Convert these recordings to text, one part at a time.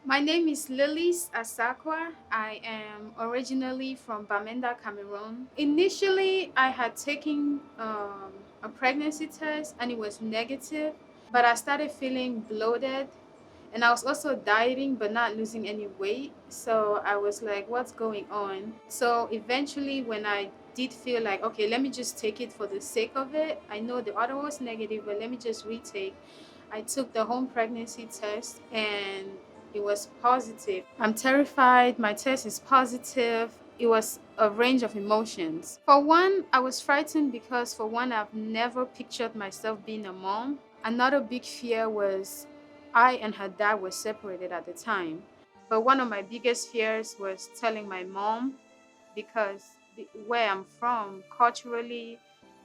My name is Lylies Asakwa. I am originally from Bamenda, Cameroon. Initially, I had taken a pregnancy test and it was negative, but I started feeling bloated and I was also dieting but not losing any weight. So I was like, what's going on? So eventually, when I did feel like, okay, let me just take it for the sake of it. I know the other one was negative, but let me just retake. I took the home pregnancy test and it was positive. I'm terrified. My test is positive. It was a range of emotions. For one, I was frightened because, for one, I've never pictured myself being a mom. Another big fear was I and her dad were separated at the time. But one of my biggest fears was telling my mom because where I'm from, culturally,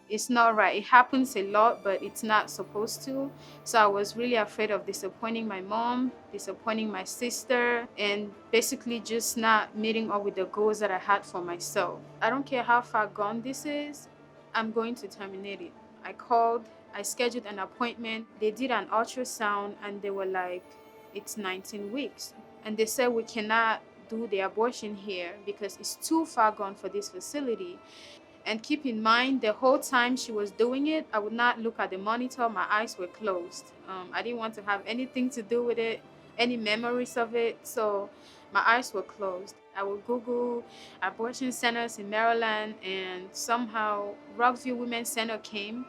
it's not right. It happens a lot, but it's not supposed to. So I was really afraid of disappointing my mom, disappointing my sister, and basically just not meeting up with the goals that I had for myself. I don't care how far gone this is, I'm going to terminate it. I called, I scheduled an appointment. They did an ultrasound and they were like, it's 19 weeks. And they said, we cannot do the abortion here because it's too far gone for this facility. And keep in mind, the whole time she was doing it, I would not look at the monitor. My eyes were closed. I didn't want to have anything to do with it, any memories of it. So my eyes were closed. I would Google abortion centers in Maryland, and somehow Rockville Women's Center came.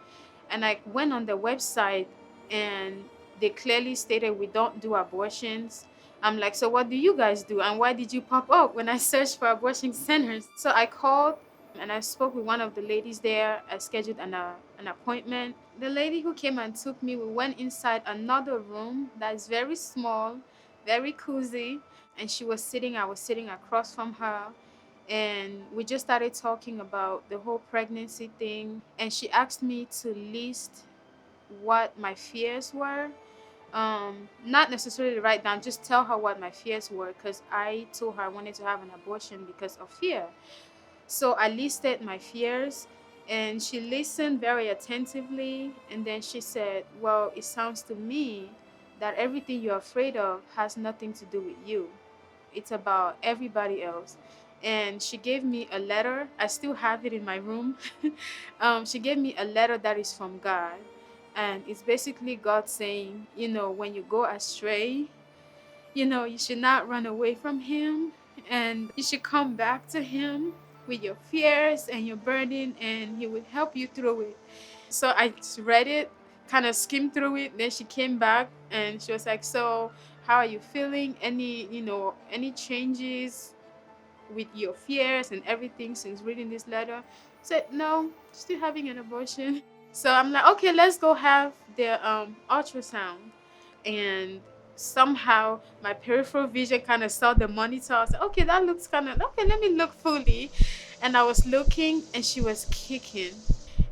And I went on the website, and they clearly stated we don't do abortions. I'm like, so what do you guys do? And why did you pop up when I searched for abortion centers? So I called and I spoke with one of the ladies there. I scheduled an appointment. The lady who came and took me, we went inside another room that is very small, very cozy. And she was sitting, I was sitting across from her. And we just started talking about the whole pregnancy thing. And she asked me to list what my fears were. Not necessarily write down, just tell her what my fears were, because I told her I wanted to have an abortion because of fear. So I listed my fears and she listened very attentively. And then she said, well, it sounds to me that everything you're afraid of has nothing to do with you, it's about everybody else. And she gave me a letter. I still have it in my room. She gave me a letter that is from God. And it's basically God saying, when you go astray, you should not run away from Him, and you should come back to Him with your fears and your burden, and He will help you through it. So I just read it, kind of skimmed through it. Then she came back and she was like, so how are you feeling? Any changes with your fears and everything since reading this letter? I said, no, still having an abortion. So I'm like, okay, let's go have the ultrasound. And somehow my peripheral vision kind of saw the monitor. I was like, okay, that looks kind of okay, let me look fully. And I was looking and she was kicking.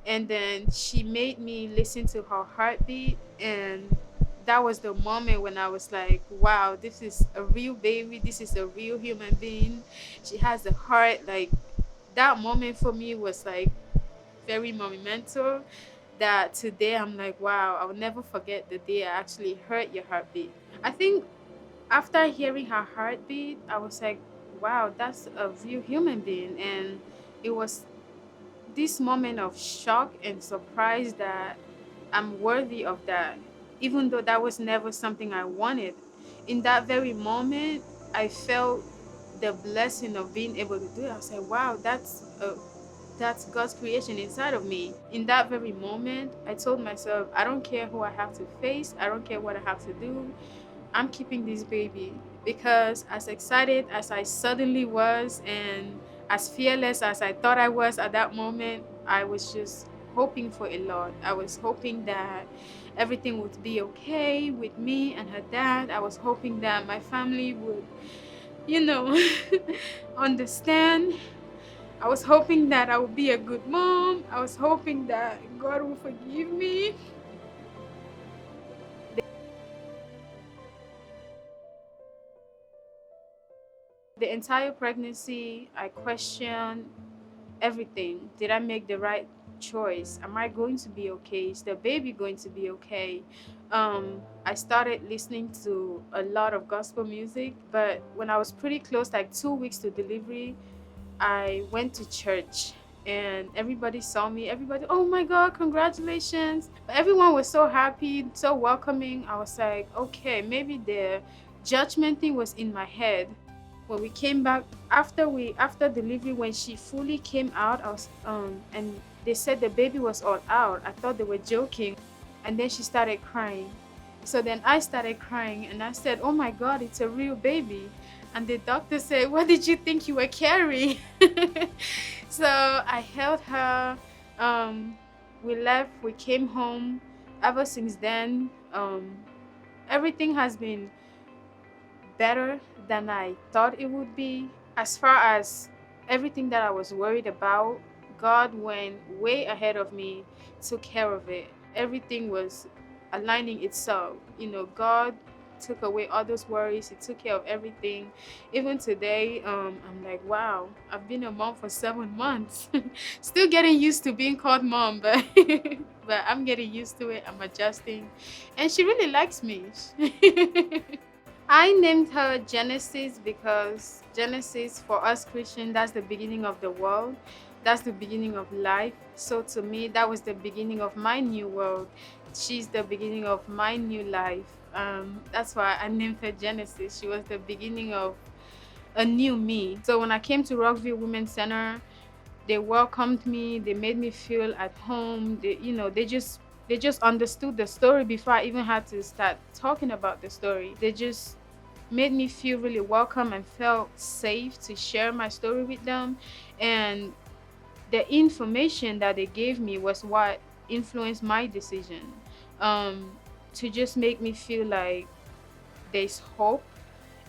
And then she made me listen to her heartbeat, and that was the moment when I was like, wow, this is a real baby, this is a real human being. She has a heart. Like, that moment for me was like very monumental, that today I'm like, wow, I'll never forget the day I actually heard your heartbeat. I think after hearing her heartbeat, I was like, wow, that's a real human being. And it was this moment of shock and surprise that I'm worthy of that, even though that was never something I wanted. In that very moment, I felt the blessing of being able to do it. I was like, wow, that's God's creation inside of me. In that very moment, I told myself, I don't care who I have to face, I don't care what I have to do. I'm keeping this baby, because as excited as I suddenly was and as fearless as I thought I was at that moment, I was just hoping for a lot. I was hoping that everything would be okay with me and her dad. I was hoping that my family would, you know, understand. I was hoping that I would be a good mom. I was hoping that God will forgive me. The entire pregnancy, I questioned everything. Did I make the right choice. Am I going to be okay? Is the baby going to be okay? I started listening to a lot of gospel music, but when I was pretty close, like 2 weeks to delivery, I went to church and everybody saw me. Everybody, oh my God, congratulations. Everyone was so happy, so welcoming. I was like, okay, maybe the judgment thing was in my head. When we came back after delivery, when she fully came out, I was and they said the baby was all out. I thought they were joking. And then she started crying. So then I started crying and I said, oh my God, it's a real baby. And the doctor said, what did you think you were carrying? So I held her. Um, we left, we came home. Ever since then, everything has been better than I thought it would be. As far as everything that I was worried about, God went way ahead of me, took care of it. Everything was aligning itself. God took away all those worries. He took care of everything. Even today, I'm like, wow, I've been a mom for 7 months. Still getting used to being called mom, but but I'm getting used to it. I'm adjusting, and she really likes me. I named her Genesis because Genesis for us Christians, that's the beginning of the world. That's the beginning of life. So to me, that was the beginning of my new world. She's the beginning of my new life. That's why I named her Genesis. She was the beginning of a new me. So when I came to Rockville Women's Center, they welcomed me. They made me feel at home. They just understood the story before I even had to start talking about the story. They just made me feel really welcome and felt safe to share my story with them. And the information that they gave me was what influenced my decision, um, to just make me feel like there's hope,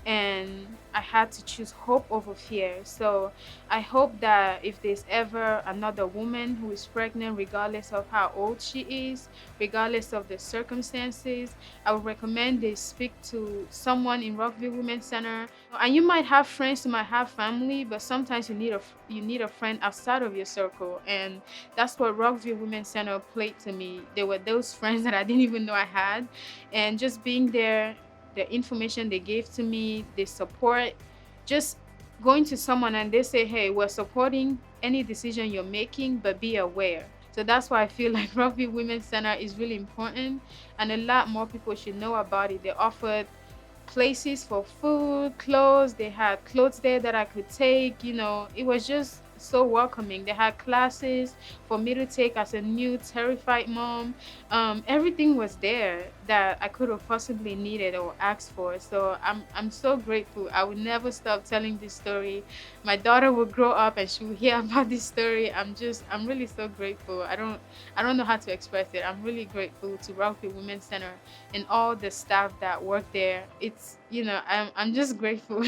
and I had to choose hope over fear. So I hope that if there's ever another woman who is pregnant, regardless of how old she is, regardless of the circumstances, I would recommend they speak to someone in Rockville Women's Center. And you might have friends, you might have family, but sometimes you need a friend outside of your circle, and that's what Rockville Women's Center played to me. They were those friends that I didn't even know I had, and just being there, the information they gave to me, the support, just going to someone and they say, hey, we're supporting any decision you're making, but be aware. So that's why I feel like Rugby Women's Center is really important, and a lot more people should know about it. They offered places for food, clothes. They had clothes there that I could take. It was just so welcoming. They had classes for me to take as a new terrified mom. Everything was there that I could have possibly needed or asked for. So I'm so grateful. I would never stop telling this story. My daughter will grow up and she will hear about this story. I'm really so grateful. I don't know how to express it. I'm really grateful to Rockville Women's Center and all the staff that work there. I'm just grateful.